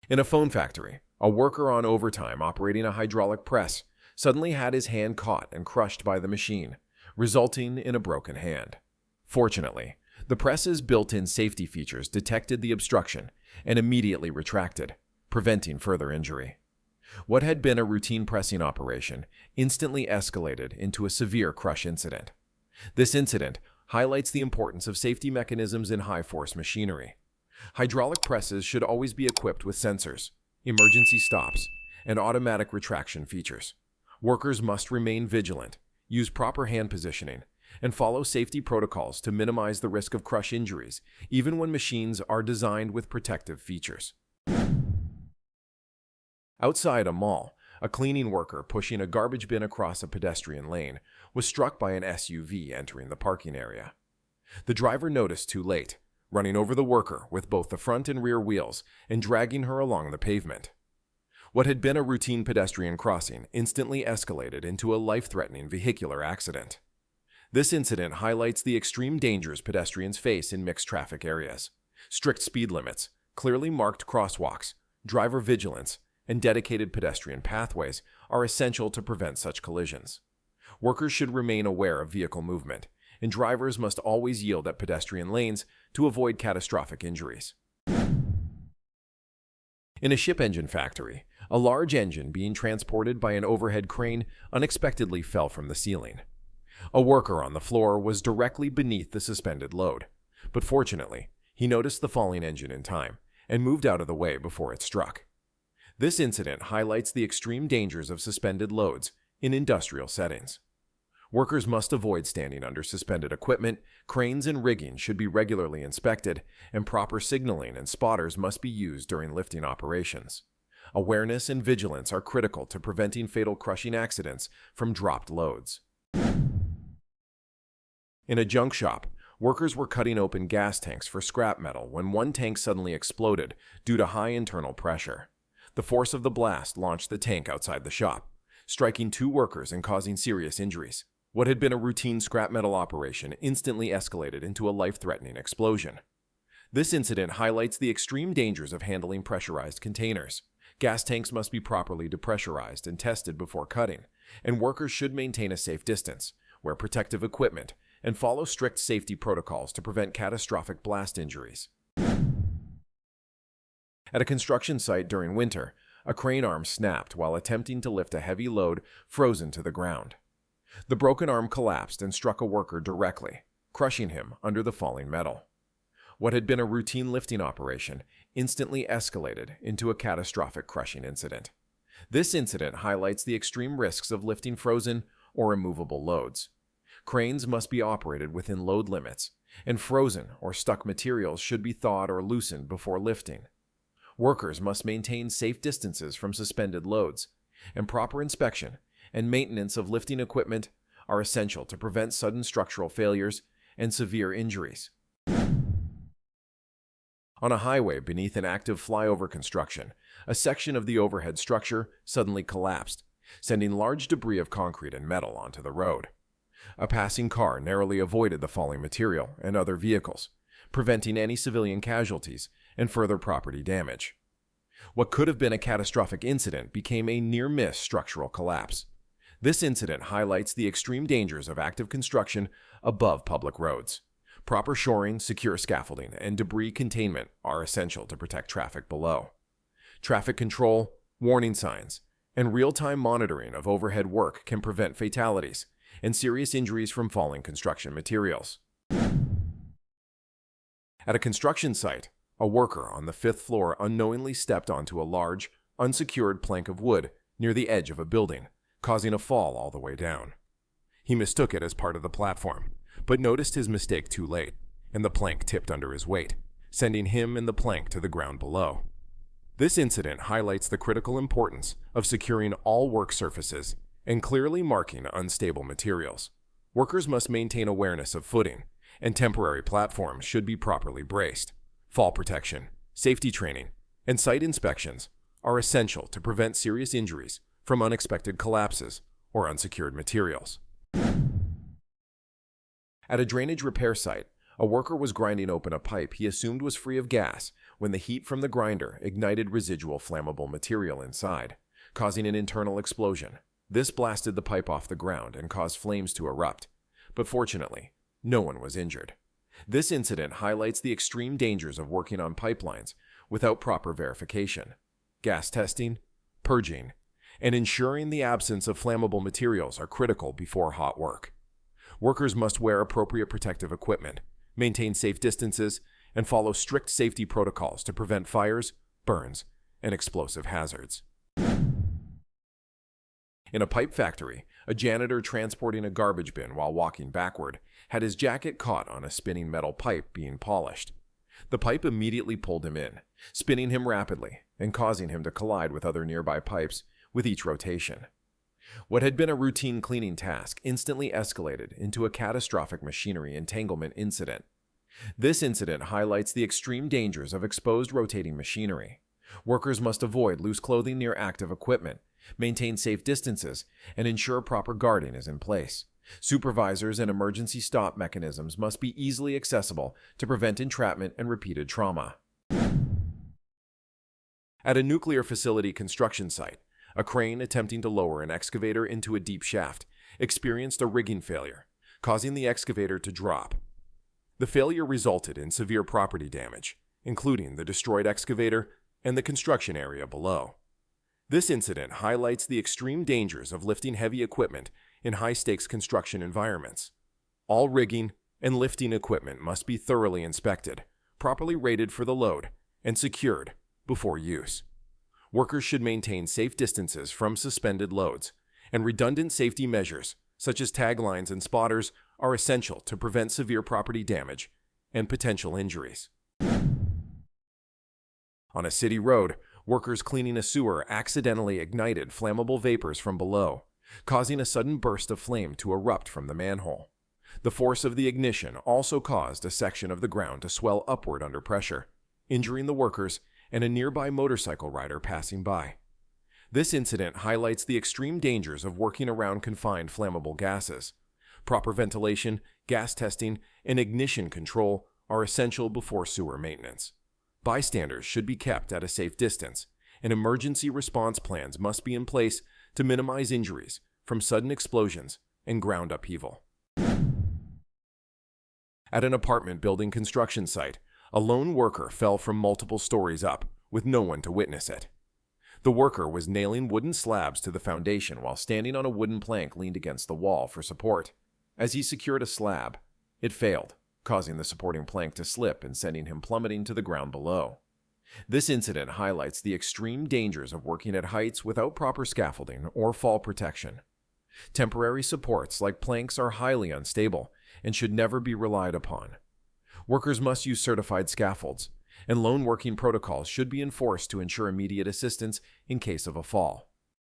In a phone factory, a worker on overtime operating a hydraulic press suddenly had his hand caught and crushed by the machine, resulting in a broken hand. Fortunately, the press's built-in safety features detected the obstruction and immediately retracted, preventing further injury. What had been a routine pressing operation instantly escalated into a severe crush incident. This incident highlights the importance of safety mechanisms in high-force machinery. Hydraulic presses should always be equipped with sensors, emergency stops, and automatic retraction features. Workers must remain vigilant, use proper hand positioning, and follow safety protocols to minimize the risk of crush injuries, even when machines are designed with protective features. Outside a mall, a cleaning worker pushing a garbage bin across a pedestrian lane was struck by an SUV entering the parking area. The driver noticed too late, running over the worker with both the front and rear wheels and dragging her along the pavement. What had been a routine pedestrian crossing instantly escalated into a life-threatening vehicular accident. This incident highlights the extreme dangers pedestrians face in mixed traffic areas. Strict speed limits, clearly marked crosswalks, driver vigilance, and dedicated pedestrian pathways are essential to prevent such collisions. Workers should remain aware of vehicle movement, and drivers must always yield at pedestrian lanes to avoid catastrophic injuries. In a ship engine factory, a large engine being transported by an overhead crane unexpectedly fell from the ceiling. A worker on the floor was directly beneath the suspended load, but fortunately, he noticed the falling engine in time and moved out of the way before it struck. This incident highlights the extreme dangers of suspended loads in industrial settings. Workers must avoid standing under suspended equipment, cranes and rigging should be regularly inspected, and proper signaling and spotters must be used during lifting operations. Awareness and vigilance are critical to preventing fatal crushing accidents from dropped loads. In a junk shop, workers were cutting open gas tanks for scrap metal when one tank suddenly exploded due to high internal pressure. The force of the blast launched the tank outside the shop, striking 2 workers and causing serious injuries. What had been a routine scrap metal operation instantly escalated into a life-threatening explosion. This incident highlights the extreme dangers of handling pressurized containers. Gas tanks must be properly depressurized and tested before cutting, and workers should maintain a safe distance, wear protective equipment, and follow strict safety protocols to prevent catastrophic blast injuries. At a construction site during winter, a crane arm snapped while attempting to lift a heavy load frozen to the ground. The broken arm collapsed and struck a worker directly, crushing him under the falling metal. What had been a routine lifting operation instantly escalated into a catastrophic crushing incident. This incident highlights the extreme risks of lifting frozen or immovable loads. Cranes must be operated within load limits, and frozen or stuck materials should be thawed or loosened before lifting. Workers must maintain safe distances from suspended loads, and proper inspection and maintenance of lifting equipment are essential to prevent sudden structural failures and severe injuries. On a highway beneath an active flyover construction, a section of the overhead structure suddenly collapsed, sending large debris of concrete and metal onto the road. A passing car narrowly avoided the falling material and other vehicles, preventing any civilian casualties and further property damage. What could have been a catastrophic incident became a near-miss structural collapse. This incident highlights the extreme dangers of active construction above public roads. Proper shoring, secure scaffolding, and debris containment are essential to protect traffic below. Traffic control, warning signs, and real-time monitoring of overhead work can prevent fatalities and serious injuries from falling construction materials. At a construction site, a worker on the 5th floor unknowingly stepped onto a large, unsecured plank of wood near the edge of a building, causing a fall all the way down. He mistook it as part of the platform, but noticed his mistake too late, and the plank tipped under his weight, sending him and the plank to the ground below. This incident highlights the critical importance of securing all work surfaces and clearly marking unstable materials. Workers must maintain awareness of footing, and temporary platforms should be properly braced. Fall protection, safety training, and site inspections are essential to prevent serious injuries from unexpected collapses or unsecured materials. At a drainage repair site, A worker was grinding open a pipe he assumed was free of gas when the heat from the grinder ignited residual flammable material inside, causing an internal explosion. This blasted the pipe off the ground and caused flames to erupt, but fortunately, no one was injured. This incident highlights the extreme dangers of working on pipelines without proper verification. Gas testing, purging, and ensuring the absence of flammable materials are critical before hot work. Workers must wear appropriate protective equipment, maintain safe distances, and follow strict safety protocols to prevent fires, burns, and explosive hazards. In a pipe factory, a janitor transporting a garbage bin while walking backward had his jacket caught on a spinning metal pipe being polished. The pipe immediately pulled him in, spinning him rapidly and causing him to collide with other nearby pipes with each rotation. What had been a routine cleaning task instantly escalated into a catastrophic machinery entanglement incident. This incident highlights the extreme dangers of exposed rotating machinery. Workers must avoid loose clothing near active equipment, maintain safe distances, and ensure proper guarding is in place. Supervisors and emergency stop mechanisms must be easily accessible to prevent entrapment and repeated trauma. At a nuclear facility construction site, a crane attempting to lower an excavator into a deep shaft experienced a rigging failure, causing the excavator to drop. The failure resulted in severe property damage, including the destroyed excavator and the construction area below. This incident highlights the extreme dangers of lifting heavy equipment in high-stakes construction environments. All rigging and lifting equipment must be thoroughly inspected, properly rated for the load, and secured before use. Workers should maintain safe distances from suspended loads, and redundant safety measures, such as tag lines and spotters, are essential to prevent severe property damage and potential injuries. On a city road, workers cleaning a sewer accidentally ignited flammable vapors from below, causing a sudden burst of flame to erupt from the manhole. The force of the ignition also caused a section of the ground to swell upward under pressure, injuring the workers and a nearby motorcycle rider passing by. This incident highlights the extreme dangers of working around confined flammable gases. Proper ventilation, gas testing, and ignition control are essential before sewer maintenance. Bystanders should be kept at a safe distance, and emergency response plans must be in place to minimize injuries from sudden explosions and ground upheaval. At an apartment building construction site, a lone worker fell from multiple stories up, with no one to witness it. The worker was nailing wooden slabs to the foundation while standing on a wooden plank leaned against the wall for support. As he secured a slab, it failed, causing the supporting plank to slip and sending him plummeting to the ground below. This incident highlights the extreme dangers of working at heights without proper scaffolding or fall protection. Temporary supports like planks are highly unstable and should never be relied upon. Workers must use certified scaffolds, and lone working protocols should be enforced to ensure immediate assistance in case of a fall.